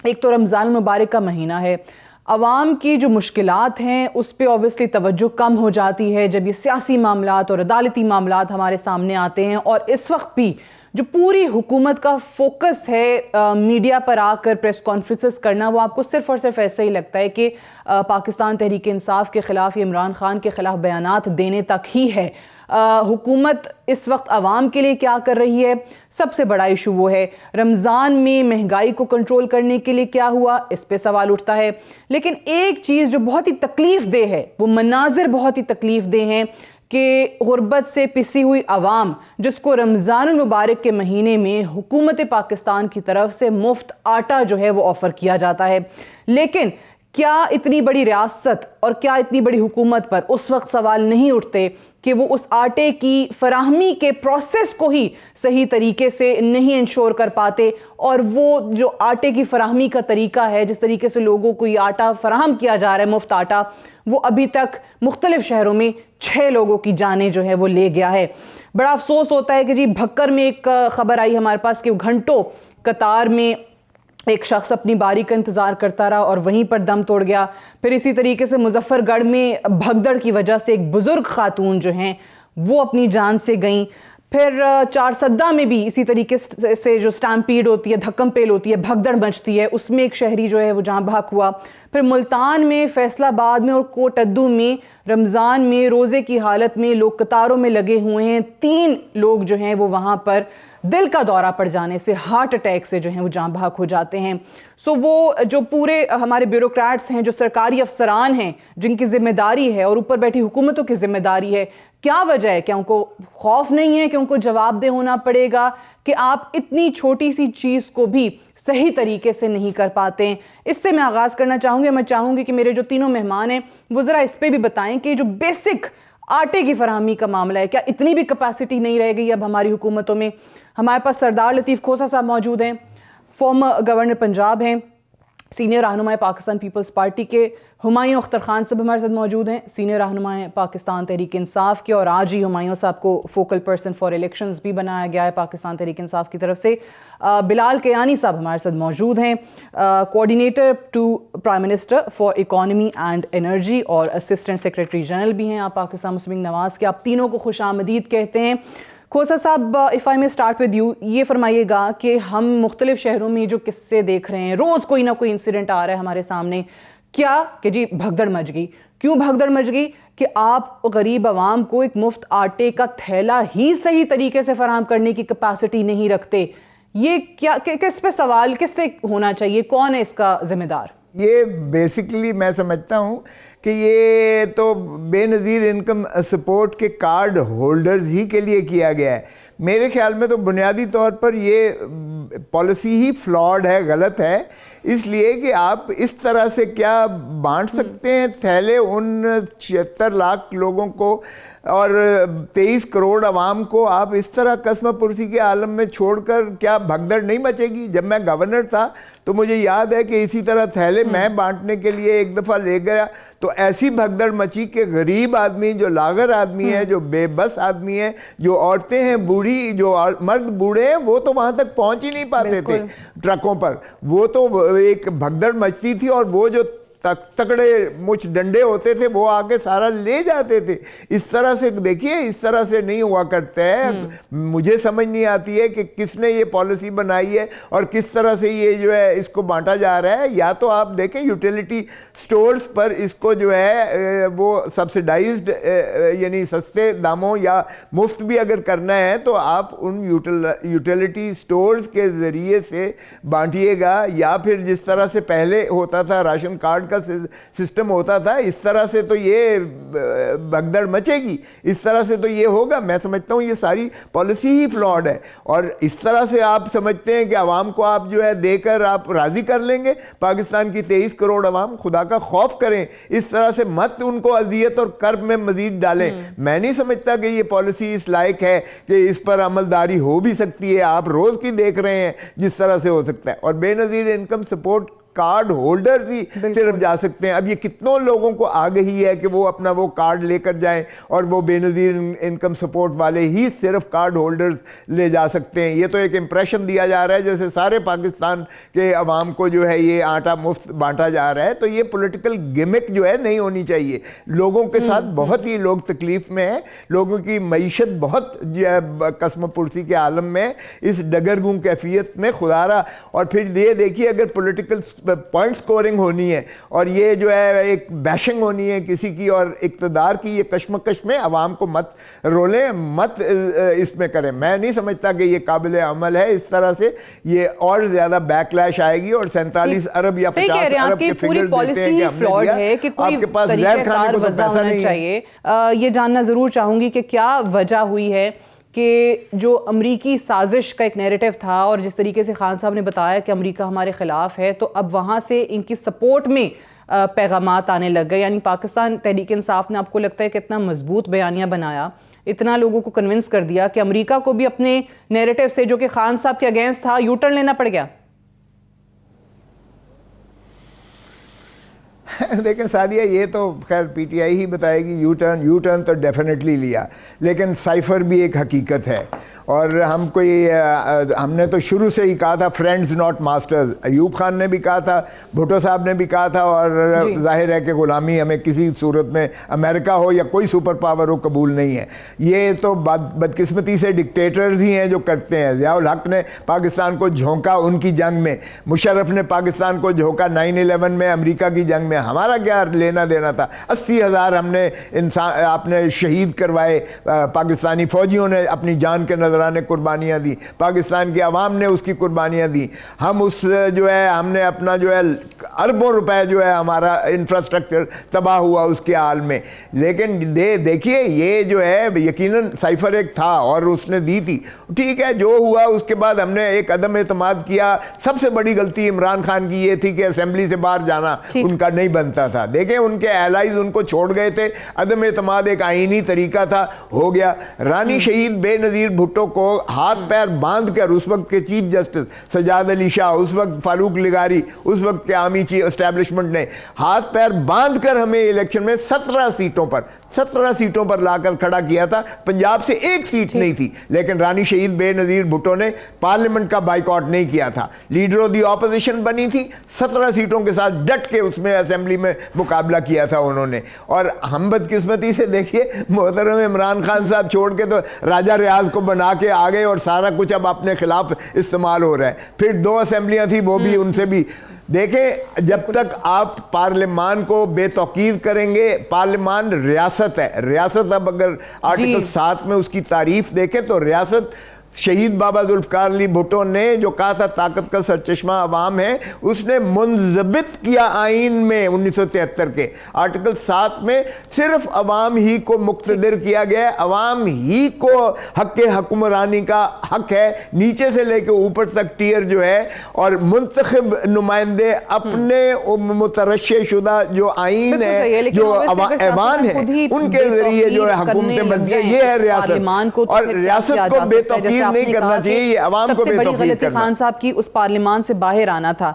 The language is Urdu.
ایک تو رمضان المبارک کا مہینہ ہے، عوام کی جو مشکلات ہیں اس پہ اوبویسلی توجہ کم ہو جاتی ہے جب یہ سیاسی معاملات اور عدالتی معاملات ہمارے سامنے آتے ہیں، اور اس وقت بھی جو پوری حکومت کا فوکس ہے میڈیا پر آ کر پریس کانفرنسز کرنا، وہ آپ کو صرف اور صرف ایسا ہی لگتا ہے کہ پاکستان تحریک انصاف کے خلاف یا عمران خان کے خلاف بیانات دینے تک ہی ہے۔ حکومت اس وقت عوام کے لیے کیا کر رہی ہے؟ سب سے بڑا ایشو وہ ہے رمضان میں مہنگائی کو کنٹرول کرنے کے لیے کیا ہوا، اس پہ سوال اٹھتا ہے۔ لیکن ایک چیز جو بہت ہی تکلیف دہ ہے، وہ مناظر بہت ہی تکلیف دہ ہیں کہ غربت سے پسی ہوئی عوام جس کو رمضان المبارک کے مہینے میں حکومت پاکستان کی طرف سے مفت آٹا جو ہے وہ آفر کیا جاتا ہے، لیکن کیا اتنی بڑی ریاست اور کیا اتنی بڑی حکومت پر اس وقت سوال نہیں اٹھتے کہ وہ اس آٹے کی فراہمی کے پروسیس کو ہی صحیح طریقے سے نہیں انشور کر پاتے، اور وہ جو آٹے کی فراہمی کا طریقہ ہے، جس طریقے سے لوگوں کو یہ آٹا فراہم کیا جا رہا ہے مفت آٹا، وہ ابھی تک مختلف شہروں میں 6 لوگوں کی جانیں جو ہے وہ لے گیا ہے۔ بڑا افسوس ہوتا ہے کہ جی بھکر میں ایک خبر آئی ہمارے پاس کہ گھنٹوں قطار میں ایک شخص اپنی باری کا انتظار کرتا رہا اور وہیں پر دم توڑ گیا۔ پھر اسی طریقے سے مظفر گڑھ میں بھگدڑ کی وجہ سے ایک بزرگ خاتون جو ہیں وہ اپنی جان سے گئیں۔ پھر چارسدہ میں بھی اسی طریقے سے جو سٹامپیڈ ہوتی ہے، دھکم پیل ہوتی ہے، بھگدڑ مچتی ہے، اس میں ایک شہری جو ہے وہ جاں بحق ہوا۔ پھر ملتان میں، فیصل آباد میں اور کوٹدو میں رمضان میں روزے کی حالت میں لوگ قطاروں میں لگے ہوئے ہیں۔ 3 لوگ جو ہیں وہ وہاں پر دل کا دورہ پڑ جانے سے، ہارٹ اٹیک سے جو ہیں وہ جاں بحق ہو جاتے ہیں۔ سو وہ جو پورے ہمارے بیوروکریٹس ہیں، جو سرکاری افسران ہیں، جن کی ذمہ داری ہے اور اوپر بیٹھی حکومتوں کی ذمہ داری ہے، کیا وجہ ہے؟ کیا ان کو خوف نہیں ہے کہ ان کو جواب دہ ہونا پڑے گا کہ آپ اتنی چھوٹی سی چیز کو بھی صحیح طریقے سے نہیں کر پاتے ہیں؟ اس سے میں آغاز کرنا چاہوں گی۔ میں چاہوں گی کہ میرے جو تینوں مہمان ہیں وہ ذرا اس پہ بھی بتائیں کہ جو بیسک آٹے کی فراہمی کا معاملہ ہے، کیا اتنی بھی کیپیسٹی نہیں رہ گئی اب ہماری حکومتوں میں؟ ہمارے پاس سردار لطیف کھوسہ صاحب موجود ہیں، فارمر گورنر پنجاب ہیں، سینئر رہنما پاکستان پیپلز پارٹی کے۔ ہمایوں اختر خان صاحب ہمارے ساتھ موجود ہیں، سینئر رہنما پاکستان تحریک انصاف کے، اور آج ہی ہمایوں صاحب کو فوکل پرسن فار الیکشنز بھی بنایا گیا ہے پاکستان تحریک انصاف کی طرف سے۔ بلال کیانی صاحب ہمارے ساتھ موجود ہیں، coordinator to prime minister for economy and energy اور اسسٹنٹ سیکرٹری جنرل بھی ہیں آپ پاکستان مسلم لیگ نواز کے۔ آپ تینوں کو خوش آمدید کہتے ہیں۔ کھوسہ صاحب، اف آئی میں اسٹارٹ ود یو، یہ فرمائیے گا کہ ہم مختلف شہروں میں جو قصے دیکھ رہے ہیں، روز کوئی نہ کوئی انسیڈنٹ آ رہا ہے ہمارے سامنے، کیا کہ جی بھگدڑ مچ گئی؟ کیوں بھگدڑ مچ گئی؟ کہ آپ غریب عوام کو ایک مفت آٹے کا تھیلا ہی صحیح طریقے سے فراہم کرنے کی کیپیسٹی نہیں رکھتے۔ یہ کیا، کس پہ سوال کس سے ہونا چاہیے؟ کون ہے اس کا ذمہ دار؟ یہ بیسیکلی میں سمجھتا ہوں کہ یہ تو بے نظیر انکم سپورٹ کے کارڈ ہولڈرز ہی کے لیے کیا گیا ہے۔ میرے خیال میں تو بنیادی طور پر یہ پالیسی ہی فلاڈ ہے، غلط ہے، اس لیے کہ آپ اس طرح سے کیا بانٹ سکتے ہیں تھیلے ان 76 لاکھ لوگوں کو اور 23 کروڑ عوام کو آپ اس طرح قسمہ پرسی کے عالم میں چھوڑ کر؟ کیا بھگدڑ نہیں مچے گی؟ جب میں گورنر تھا تو مجھے یاد ہے کہ اسی طرح تھیلے میں بانٹنے کے لیے ایک دفعہ لے گیا تو ایسی بھگدڑ مچی کہ غریب آدمی، جو لاغر آدمی ہے، جو بے بس آدمی ہے، جو عورتیں ہیں بوڑھی، جو مرد بوڑھے ہیں، وہ تو وہاں تک پہنچ ہی نہیں پاتے تھے ٹرکوں پر۔ وہ تو ایک بھگدڑ مچتی تھی اور وہ جو تکڑے مچھ ڈنڈے ہوتے تھے وہ آگے سارا لے جاتے تھے۔ اس طرح سے دیکھیے، اس طرح سے نہیں ہوا کرتا ہے۔ مجھے سمجھ نہیں آتی ہے کہ کس نے یہ پالیسی بنائی ہے اور کس طرح سے یہ جو ہے اس کو بانٹا جا رہا ہے۔ یا تو آپ دیکھیں یوٹیلیٹی سٹورز پر اس کو جو ہے وہ سبسیڈائزڈ، یعنی سستے داموں یا مفت بھی اگر کرنا ہے تو آپ ان یوٹیلیٹی سٹورز کے ذریعے سے بانٹیے گا، یا پھر جس طرح سے پہلے ہوتا تھا راشن کارڈ کا سسٹم ہوتا تھا، اس طرح سے تو یہ بھگدڑ مچے گی، اس طرح سے تو یہ ہوگا۔ میں سمجھتا ہوں یہ ساری پالیسی ہی فلاڈ ہے، اور اس طرح سے آپ سمجھتے ہیں کہ عوام کو آپ جو ہے دے کر آپ راضی کر لیں گے؟ پاکستان کی 23 کروڑ عوام، خدا کا خوف کریں، اس طرح سے مت ان کو اذیت اور کرب میں مزید ڈالیں۔ میں نہیں سمجھتا کہ یہ پالیسی اس لائق ہے کہ اس پر عملداری ہو بھی سکتی ہے۔ آپ روز کی دیکھ رہے ہیں جس طرح سے ہو سکتا ہے۔ اور بے نظیر انکم سپورٹ کارڈ ہولڈرز ہی صرف جا سکتے ہیں. اب یہ کتنوں لوگوں کو آگہی ہے کہ وہ اپنا وہ کارڈ لے کر جائیں اور وہ بے نظیر انکم سپورٹ والے ہی صرف کارڈ ہولڈرز لے جا سکتے ہیں. یہ تو ایک امپریشن دیا جا رہا ہے جیسے سارے پاکستان کے عوام کو جو ہے یہ آٹا مفت بانٹا جا رہا ہے. تو یہ پولیٹیکل گمک جو ہے نہیں ہونی چاہیے. لوگوں کے ساتھ بہت ہی لوگ تکلیف میں ہیں, لوگوں کی معیشت بہت قسم پرسی کے عالم میں, اس ڈگرگوں کیفیت میں خدارہ. اور پھر یہ دیکھیے اگر پولیٹیکل پوائنٹ سکورنگ ہونی ہے اور یہ جو ہے ایک بیشنگ ہونی ہے کسی کی اور اقتدار کی, یہ کشمکش میں عوام کو مت رولیں, مت اس میں کریں. میں نہیں سمجھتا کہ یہ قابل عمل ہے. اس طرح سے یہ اور زیادہ بیک لیش آئے گی. اور 47 ارب یا 50 ارب کے فگرز دیتے ہیں کہ ہم نے دیا, آپ کے پاس زہر کھانے کو تو پیسہ نہیں ہے. یہ جاننا ضرور چاہوں گی کہ کیا وجہ ہوئی ہے کہ جو امریکی سازش کا ایک نیریٹو تھا اور جس طریقے سے خان صاحب نے بتایا کہ امریکہ ہمارے خلاف ہے, تو اب وہاں سے ان کی سپورٹ میں پیغامات آنے لگ گئے. یعنی پاکستان تحریک انصاف نے, آپ کو لگتا ہے کہ اتنا مضبوط بیانیہ بنایا, اتنا لوگوں کو کنونس کر دیا کہ امریکہ کو بھی اپنے نیریٹو سے جو کہ خان صاحب کے اگینسٹ تھا یو ٹرن لینا پڑ گیا؟ دیکھیں سعدیہ, یہ تو خیر پی ٹی آئی ہی بتائے گی. یو ٹرن تو ڈیفینیٹلی لیا, لیکن سائفر بھی ایک حقیقت ہے. اور ہم نے تو شروع سے ہی کہا تھا friends not masters. Ayub Khan نے بھی کہا تھا, بھٹو صاحب نے بھی کہا تھا, اور ظاہر ہے کہ غلامی ہمیں کسی صورت میں امریکہ ہو یا کوئی سپر پاور ہو قبول نہیں ہے. یہ تو بدقسمتی سے ڈکٹیٹرز ہی ہیں جو کرتے ہیں. ضیاء الحق نے پاکستان کو جھونکا ان کی جنگ میں, مشرف نے پاکستان کو جھونکا 9/11 میں, امریکہ کی جنگ میں. ہمارا کیا لینا دینا تھا؟ 80,000 ہم نے اپنے شہید کروائے, پاکستانی فوجیوں نے اپنی جان کے نذرانے قربانیاں دی, پاکستان کی عوام نے اس کی قربانیاں دی. ہم اس جو ہے ہم نے اپنا جو ہے اربوں روپے جو ہے ہمارا انفراسٹرکچر تباہ ہوا اس کے حال میں. لیکن دیکھیے یہ جو ہے یقیناً سائفر ایک تھا اور اس نے دی تھی, ٹھیک ہے, جو ہوا اس کے بعد ہم نے ایک عدم اعتماد کیا. سب سے بڑی غلطی عمران خان کی یہ تھی کہ اسمبلی سے باہر جانا ان کا نہیں بنتا تھا. دیکھیں ان کے الائز ان کو چھوڑ گئے تھے, عدم اعتماد ایک آئینی طریقہ تھا, ہو گیا. رانی شہید بے نظیر بھٹو کو ہاتھ پیر باندھ کر اس وقت کے چیف جسٹس سجاد علی شاہ, اس وقت فاروق لغاری, اس وقت کے عامی چیف اسٹیبلشمنٹ نے ہاتھ پیر باندھ کر ہمیں الیکشن میں 17 سیٹوں پر لا کر کھڑا کیا تھا. پنجاب سے ایک سیٹ نہیں تھی, لیکن رانی شہید بے نظیر بھٹو نے پارلیمنٹ کا بائیکاٹ نہیں کیا تھا. لیڈر آف دی اپوزیشن بنی تھی, 17 سیٹوں کے ساتھ ڈٹ کے اس میں اسمبلی میں مقابلہ کیا تھا انہوں نے. اور ہم بدقسمتی سے دیکھیے محترم عمران خان صاحب چھوڑ کے تو راجہ ریاض کو بنا کے آ گئے اور سارا کچھ اب اپنے خلاف استعمال ہو رہا ہے. پھر 2 اسمبلیاں تھیں, وہ بھی ان سے بھی. دیکھیں جب تک آپ پارلیمان کو بے توقیر کریں گے, پارلیمان ریاست ہے, ریاست اب اگر آرٹیکل 7 میں اس کی تعریف دیکھیں تو ریاست شہید بابا ذوالفقار علی بھٹو نے جو کہا تھا طاقت کا سرچشمہ عوام ہے, اس نے منضبط کیا آئین میں 1973 کے آرٹیکل 7 میں صرف عوام ہی کو مقتدر کیا گیا, عوام ہی کو حق حکمرانی کا حق ہے, نیچے سے لے کے اوپر تک ٹیئر جو ہے, اور منتخب نمائندے اپنے مترشح شدہ جو آئین ہے, جو ایوان ہے, ان کے ذریعے جو ہے حکومتیں بنتی ہیں. یہ ہے ریاست, اور ریاست کو بے توقیر نہیں کرنا چاہیے, یہ عوام کو بے توقیر کرنا. خان صاحب کی اس پارلیمان سے باہر آنا تھا.